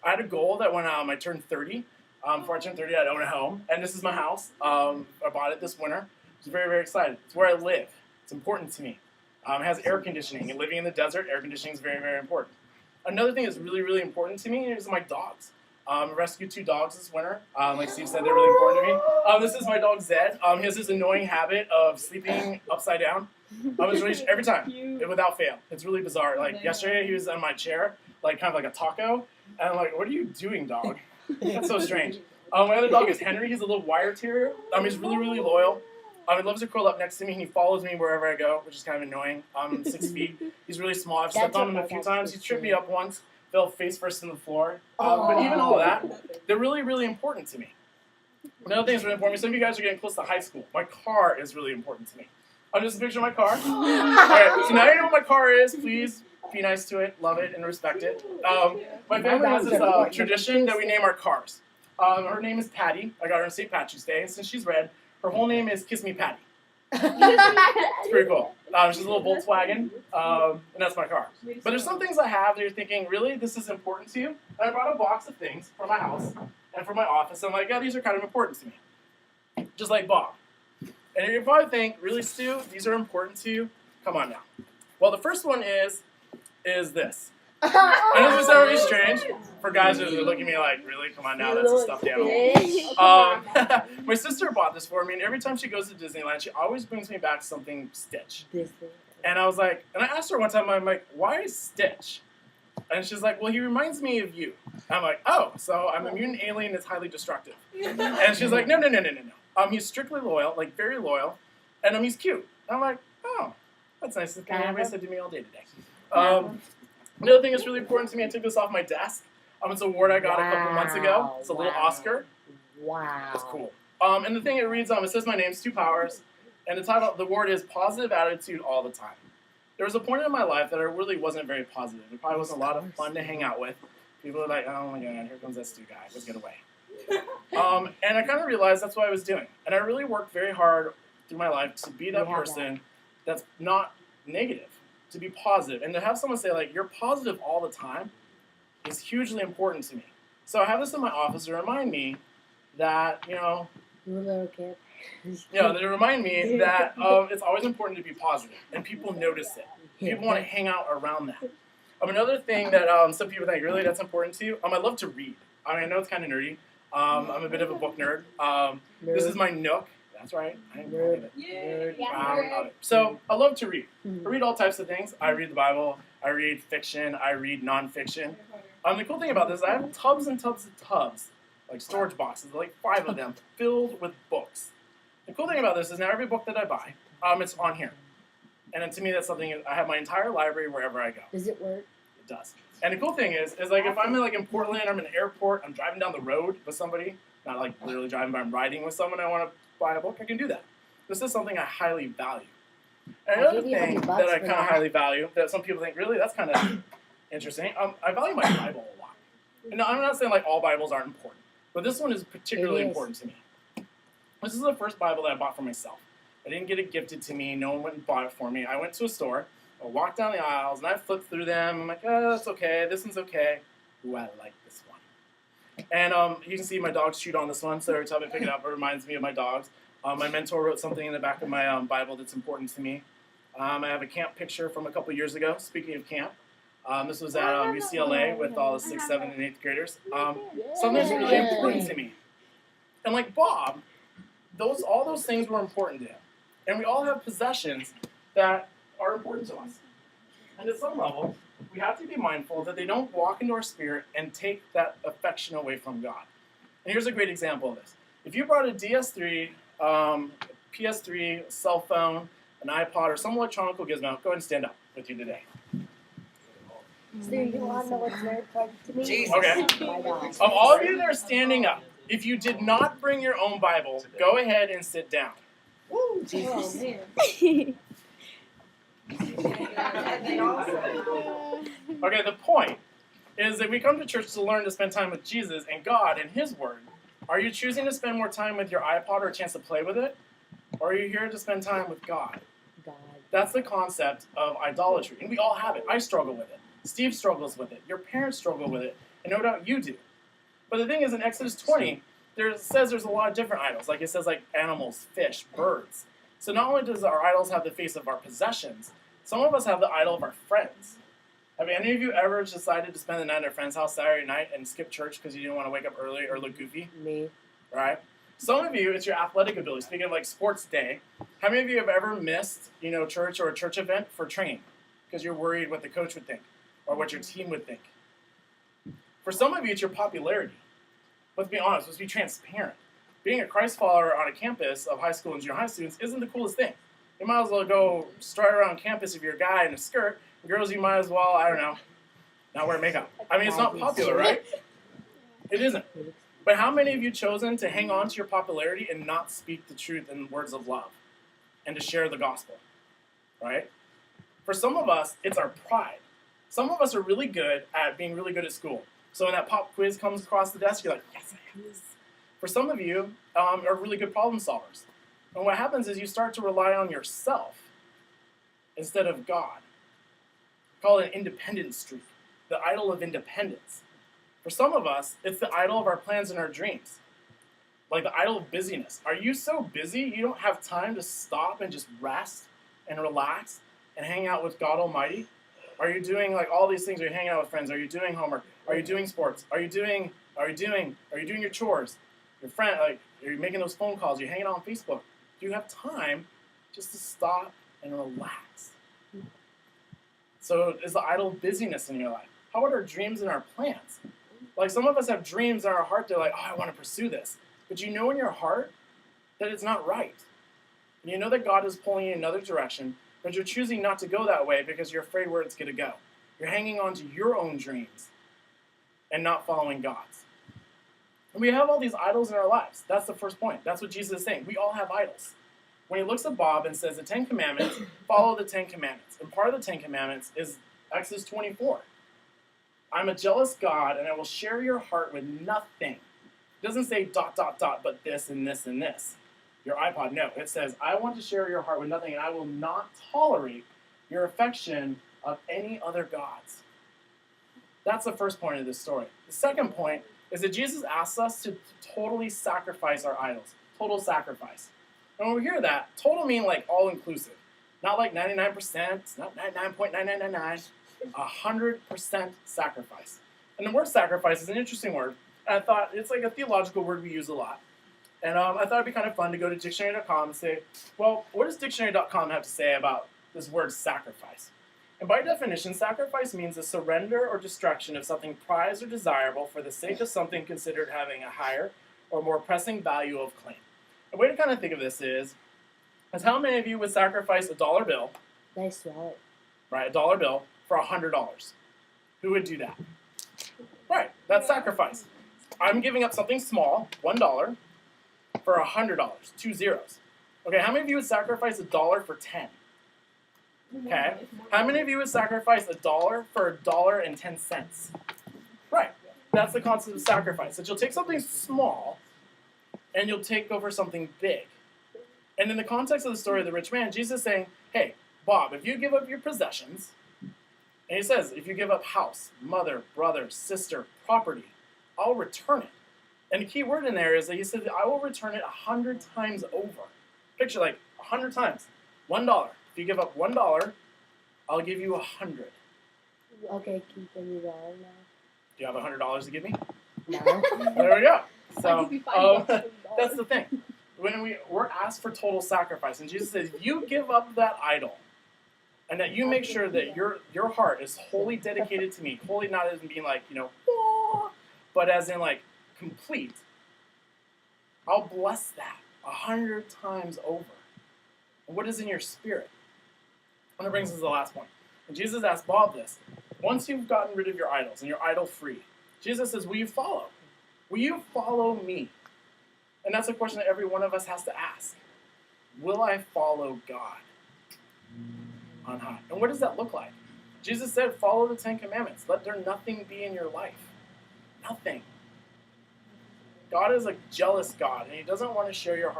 I had a goal that when I turned 30, before I turned 30, I'd own a home. And this is my house. I bought it this winter. I was very, very excited. It's where I live. It's important to me. It has air conditioning. And living in the desert, air conditioning is very, very important. Another thing that's really, really important to me is my dogs. I rescued 2 dogs this winter. Like Steve said, they're really important to me. This is my dog Zed. He has this annoying habit of sleeping upside down. It's really, every time, without fail. It's really bizarre. Like yesterday, he was on my chair, like kind of like a taco. And I'm like, what are you doing, dog? That's so strange. My other dog is Henry. He's a little wire terrier. He's really, really loyal. He loves to curl up next to me, and he follows me wherever I go, which is kind of annoying. 6 feet. He's really small. I've stepped on him a few times. He tripped me up once. Fell face first in the floor. But even all of that, they're really, really important to me. Another thing that's really important to me, some of you guys are getting close to high school. My car is really important to me. Just a picture of my car. Alright, so now you know what my car is. Please be nice to it, love it, and respect it. My family has this tradition that we name our cars. Her name is Patty. I got her on St. Patrick's Day, and since she's red, her whole name is Kiss Me Patty. It's pretty cool. She's a little Volkswagen, and that's my car. But there's some things I have that you're thinking, really, this is important to you? And I brought a box of things for my house and for my office. I'm like, yeah, these are kind of important to me. Just like Bob. And you probably think, really, Stu, these are important to you? Come on now. Well, the first one is this. I know this is really strange for guys who look at me like, really? Come on now, that's a stuffed animal. My sister bought this for me, and every time she goes to Disneyland, she always brings me back something Stitch. And I was like, and I asked her one time, I'm like, why Stitch? And she's like, well, he reminds me of you. I'm like, oh, so I'm a mutant alien that's highly destructive. And she's like, no. He's strictly loyal, like very loyal, and he's cute. And I'm like, oh, that's nice. That's kind of what said to me all day today. Another thing that's really important to me, I took this off my desk. It's an award I got a couple months ago. It's a little Oscar. Wow. It's cool. And the thing it reads, it says my name, Stu Powers, and the title, the word is Positive Attitude All the Time. There was a point in my life that I really wasn't very positive. It probably wasn't a lot of fun to hang out with. People were like, oh my god, here comes that Stu guy. Let's get away. And I kind of realized that's what I was doing. And I really worked very hard through my life to be that person that's not negative, to be positive. And to have someone say, like, you're positive all the time is hugely important to me. So I have this in my office to remind me that, You little kid. to remind me that it's always important to be positive. And people notice it. People want to hang out around that. Another thing that some people think, really, that's important to you, I love to read. I know it's kind of nerdy. I'm a bit of a book nerd. This is my Nook. That's right. I'm nerd. So I love to read. I read all types of things. I read the Bible. I read fiction. I read nonfiction. The cool thing about this is I have tubs and tubs and tubs, like storage boxes, like 5 of them, filled with books. The cool thing about this is now every book that I buy, it's on here. And then to me, that's something, I have my entire library wherever I go. Does it work? It does. And the cool thing is like if I'm in Portland, I'm in an airport, I'm driving down the road with somebody, not like literally driving, but I'm riding with someone, I want to buy a book, I can do that. This is something I highly value. And another thing that I kind of highly value, that some people think, really, that's kind of interesting, I value my Bible a lot. And I'm not saying like all Bibles aren't important, but this one is particularly important to me. This is the first Bible that I bought for myself. I didn't get it gifted to me, no one went and bought it for me. I went to a store, I walked down the aisles, and I flipped through them. I'm like, oh, that's okay, this one's okay. Ooh, I like this one. And you can see my dogs chewed on this one, so every time I pick it up, it reminds me of my dogs. My mentor wrote something in the back of my Bible that's important to me. I have a camp picture from a couple years ago, speaking of camp. This was at UCLA with all the 6th, 7th, and 8th graders. Something that's really important to me. And like Bob, all those things were important to him. And we all have possessions that are important to us. And at some level, we have to be mindful that they don't walk into our spirit and take that affection away from God. And here's a great example of this. If you brought a DS3, PS3, cell phone, an iPod, or some electronic gizmo, go ahead and stand up with you today. So you want to know what's very important to me? Jesus. Okay. Of all of you that are standing up, if you did not bring your own Bible, go ahead and sit down. Woo, Jesus. Okay, the point is that we come to church to learn to spend time with Jesus and God and His Word. Are you choosing to spend more time with your iPod or a chance to play with it? Or are you here to spend time with God? That's the concept of idolatry. And we all have it. I struggle with it. Steve struggles with it. Your parents struggle with it. And no doubt you do. But the thing is, in Exodus 20, it says there's a lot of different idols. Like it says like animals, fish, birds. So not only does our idols have the face of our possessions, some of us have the idol of our friends. Have any of you ever decided to spend the night at a friend's house Saturday night and skip church because you didn't want to wake up early or look goofy? Me. Right? Some of you, it's your athletic ability. Speaking of like sports day, how many of you have ever missed, church or a church event for training because you're worried what the coach would think or what your team would think? For some of you, it's your popularity. Let's be honest. Let's be transparent. Being a Christ follower on a campus of high school and junior high students isn't the coolest thing. You might as well go strut around campus if you're a guy in a skirt. Girls, you might as well, I don't know, not wear makeup. I mean, it's not popular, right? It isn't. But how many of you chosen to hang on to your popularity and not speak the truth in words of love and to share the gospel, right? For some of us, it's our pride. Some of us are really good at being really good at school. So when that pop quiz comes across the desk, you're like, yes, I am this. For some of you, are really good problem solvers. And what happens is you start to rely on yourself instead of God. Call it an independent streak, the idol of independence. For some of us, it's the idol of our plans and our dreams, like the idol of busyness. Are you so busy you don't have time to stop and just rest and relax and hang out with God Almighty? Are you doing like all these things? Are you hanging out with friends? Are you doing homework? Are you doing sports? Are you doing your chores? Your friend, like, are you making those phone calls? Are you hanging out on Facebook? Do you have time just to stop and relax? So is the idol of busyness in your life? How about our dreams and our plans? Like some of us have dreams in our heart. They're like, oh, I want to pursue this. But you know in your heart that it's not right. And you know that God is pulling you in another direction, but you're choosing not to go that way because you're afraid where it's going to go. You're hanging on to your own dreams and not following God's. And we have all these idols in our lives. That's the first point. That's what Jesus is saying. We all have idols. When he looks at Bob and says the 10 Commandments, follow the 10 Commandments. And part of the 10 Commandments is Exodus 24. I'm a jealous God, and I will share your heart with nothing. It doesn't say ... but this and this and this. Your iPod, no. It says, I want to share your heart with nothing, and I will not tolerate your affection of any other gods. That's the first point of this story. The second point is that Jesus asks us to totally sacrifice our idols. Total sacrifice. And when we hear that, total mean like all-inclusive. Not like 99%, not 99.9999, 100% sacrifice. And the word sacrifice is an interesting word. And I thought it's like a theological word we use a lot. And I thought it'd be kind of fun to go to dictionary.com and say, well, what does dictionary.com have to say about this word sacrifice? And by definition, sacrifice means a surrender or destruction of something prized or desirable for the sake of something considered having a higher or more pressing value of claim. A way to kind of think of this is how many of you would sacrifice a dollar bill, Nice wallet. right, a dollar bill for $100? Who would do that? Right, that's sacrifice. I'm giving up something small, $1, for $100, 2 zeros. Okay, how many of you would sacrifice a dollar for 10? Okay, how many of you would sacrifice a dollar for $1.10? Right, that's the concept of sacrifice. That you'll take something small and you'll take over something big. And in the context of the story of the rich man, Jesus is saying, hey, Bob, if you give up your possessions, and he says, if you give up house, mother, brother, sister, property, I'll return it. And the key word in there is that he said, I will return it 100 times over. Picture like 100 times. $1. If you give up $1, I'll give you 100. Okay, keep $1 now. Do you have $100 to give me? No. There we go. I'll So give you $5. that's the thing. When we're asked for total sacrifice, and Jesus says, you give up that idol, and that you make sure that your heart is wholly dedicated to me, wholly not as in being like, "Oh," but as in like complete, I'll bless that 100 times over. And what is in your spirit? And that brings us to the last point. And Jesus asked Bob this. Once you've gotten rid of your idols and you're idol free, Jesus says, will you follow? Will you follow me? And that's a question that every one of us has to ask. Will I follow God on high? And what does that look like? Jesus said, follow the 10 Commandments. Let there nothing be in your life. Nothing. God is a jealous God, and he doesn't want to share your heart.